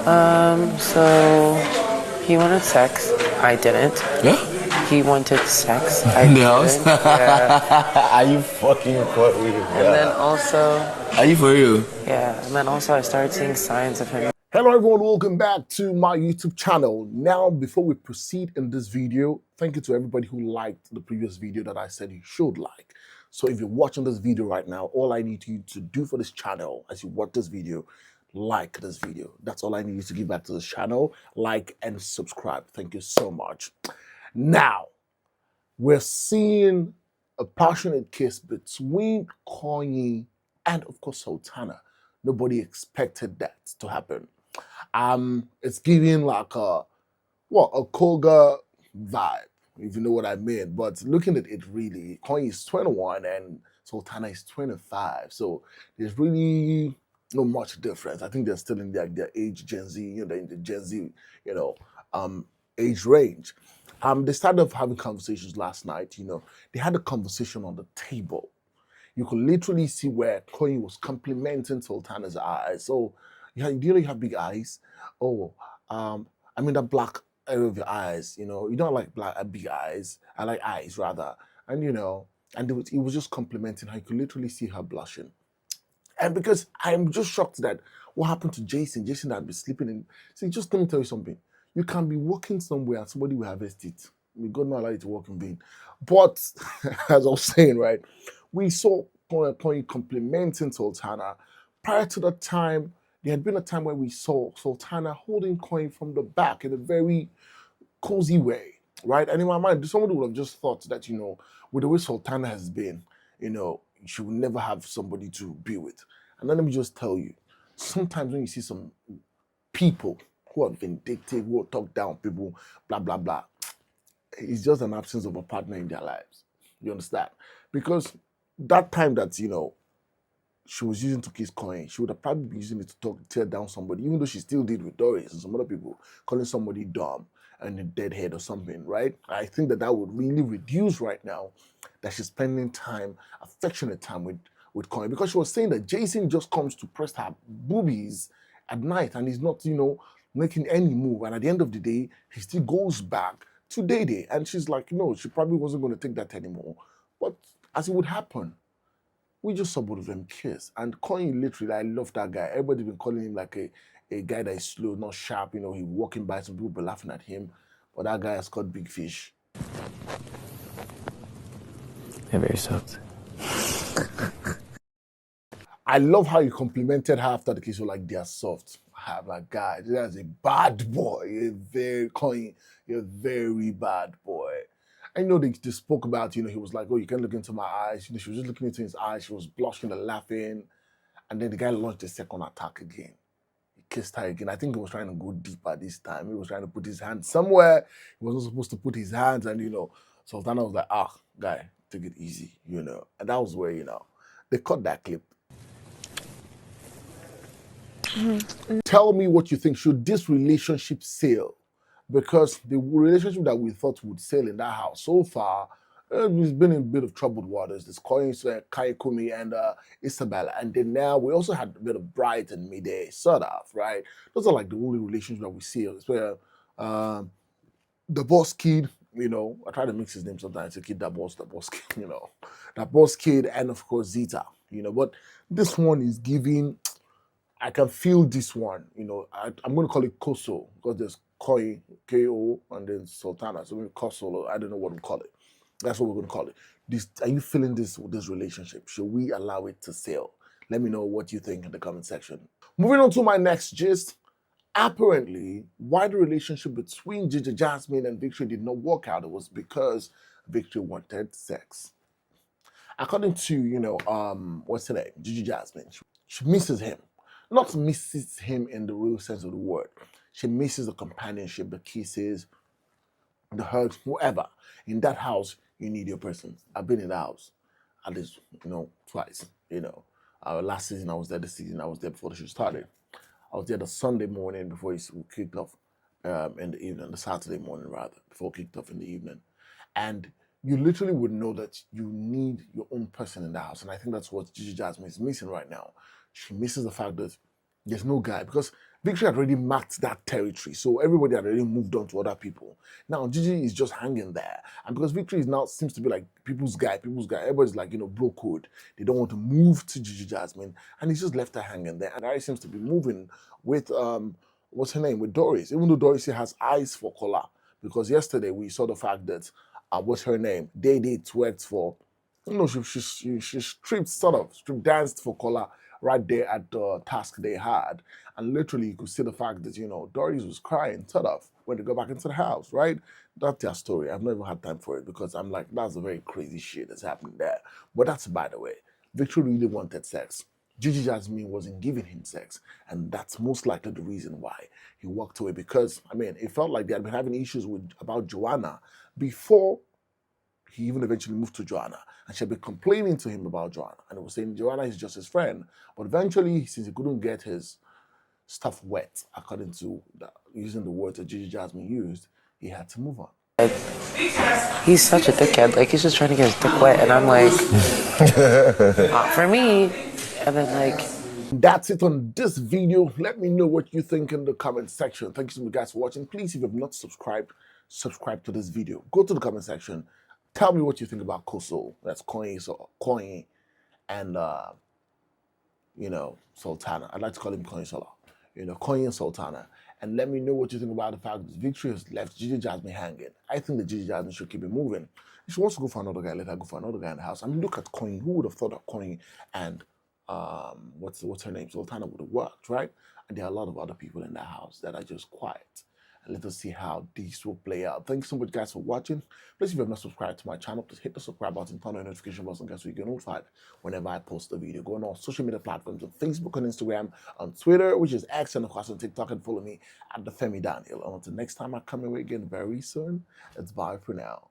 So he wanted sex. I didn't. Yeah? He wanted sex. I In the house? didn't. Yeah. Are you fucking for real? And then also, Are you for real? yeah. And then also, I started seeing signs of him. Hello everyone, welcome back to my YouTube channel. Now, before we proceed in this video, thank you to everybody who liked the previous video that I said you should like. So if you're watching this video right now, all I need you to do for this channel as you watch this video, like this video. That's all I need you to give back to this channel, like and subscribe. Thank you so much. Now, we're seeing a passionate kiss between Koyin and of course Sultana. Nobody expected that to happen. It's giving like a Koga vibe, if you know what I mean. But looking at it really, Koyin is 21 and Sultana is 25. So there's really not much difference. I think they're still in their age, Gen Z, in the Gen Z, age range. They started having conversations last night, they had a conversation on the table. You could literally see where Koyin was complimenting Sultana's eyes. So, you have big eyes. Oh, that black area of your eyes, you don't like big eyes. I like eyes rather. And, he was just complimenting her. You could literally see her blushing. And because I'm just shocked that what happened to Jason had been sleeping in. See, just let me tell you something. You can be walking somewhere and somebody will harvest it. God not allow you to walk in vain. But, as I was saying, right, we saw Koyin complimenting Sultana. Prior to that time, there had been a time where we saw Sultana holding Koyin from the back in a very cozy way, right? And in my mind, somebody would have just thought that, with the way Sultana has been, she will never have somebody to be with. And then let me just tell you, sometimes when you see some people who are vindictive, who talk down people, blah, blah, blah, it's just an absence of a partner in their lives. You understand? Because that time that, she was using to kiss Koyin, she would have probably been using it to tear down somebody, even though she still did with Doris and some other people, calling somebody dumb and a deadhead or something, right? I think that would really reduce right now that she's spending time, affectionate time with Koyin, because she was saying that Jason just comes to press her boobies at night and he's not, making any move. And at the end of the day, he still goes back to Day. And she's like, no, she probably wasn't going to take that anymore. But as it would happen, we just saw both of them kiss. And Koyin, literally, I love that guy. Everybody been calling him like a guy that is slow, not sharp. He walking by, some people be laughing at him. But that guy has caught big fish. You're very soft. I love how you complimented her after the kiss. You're like, they're soft. I'm like, guy, that's a bad boy. Koyin, you're a very bad boy. I know they spoke about, he was like, oh, you can't look into my eyes. She was just looking into his eyes. She was blushing and laughing. And then the guy launched a second attack again. He kissed her again. I think he was trying to go deeper this time. He was trying to put his hand somewhere. He wasn't supposed to put his hands. And, Sultana was like, guy, take it easy, And that was where, they cut that clip. Tell me what you think. Should this relationship sail? Because the relationship that we thought would sail in that house so far, it's been in a bit of troubled waters. There's Koyin, Kaikumi, and Isabella. And then now we also had a bit of Bright and Mayday, sort of, right? Those are like the only relationships that we see. It's where the boss kid, I try to mix his name sometimes. The boss kid, that boss kid, and of course Zita, But this one is giving. I can feel this one, I'm going to call it Koso because there's Koyin, K-O, and then Sultana. So maybe Koso, I don't know what we call it. That's what we're going to call it. Are you feeling this relationship? Should we allow it to sail? Let me know what you think in the comment section. Moving on to my next gist. Apparently, why the relationship between Gigi, Jasmine, and Victory did not work out, it was because Victory wanted sex. According to, what's her name? Gigi Jasmine. She misses him. Not misses him in the real sense of the word. She misses the companionship, the kisses, the hugs, whatever. In that house, you need your presence. I've been in the house at least, twice. Last season I was there, this season I was there before the show started. I was there the Sunday morning before it kicked off in the evening, the Saturday morning rather, before it kicked off in the evening. And you literally would know that you need your own person in the house. And I think that's what Gigi Jasmine is missing right now. She misses the fact that There's no guy because Victory had already marked that territory, so everybody had already moved on to other people. Now Gigi is just hanging there, and because Victory is now seems to be like people's guy, everybody's like bro code. They don't want to move to Gigi Jasmine, and he's just left her hanging there. And Harry seems to be moving with what's her name, with Doris, even though Doris has eyes for Kola, because yesterday we saw the fact that what's her name, Day twerked for. She strip danced for Kola right there at the task they had. And literally you could see the fact that, Doris was crying, when they go back into the house, right? That's their story. I've never had time for it because I'm like, that's a very crazy shit that's happening there. But that's by the way. Victor really wanted sex. Gigi Jasmine wasn't giving him sex. And that's most likely the reason why he walked away. Because, it felt like they had been having issues about Joanna before he even eventually moved to Joanna, and she had been complaining to him about Joanna, and he was saying Joanna is just his friend. But eventually, since he couldn't get his stuff wet, according to using the words that Gigi Jasmine used, he had to move on. He's such a dickhead. Like, he's just trying to get his dick wet, and I'm like, not for me. And then like, that's it on this video. Let me know what you think in the comment section. Thank you so much, guys, for watching. Please, if you have not subscribed, subscribe to this video. Go to the comment section. Tell me what you think about Koso. That's Koyin and Sultana. I'd like to call him Koyin Sola. Koyin and Sultana. And let me know what you think about the fact that Victory has left Gigi Jasmine hanging. I think that Gigi Jasmine should keep it moving. If she wants to go for another guy, let her go for another guy in the house. Look at Koyin. Who would have thought that Koyin and what's her name? Sultana would have worked, right? And there are a lot of other people in that house that are just quiet. And let us see how these will play out. Thank you so much, guys, for watching. Please, if you have not subscribed to my channel, please hit the subscribe button, turn on the notification button, guys, so you get notified whenever I post a video. Go on all social media platforms on Facebook and Instagram, on Twitter, which is X, and of course on TikTok, and follow me at Olufemi Daniel. And until next time I come your way again very soon, it's bye for now.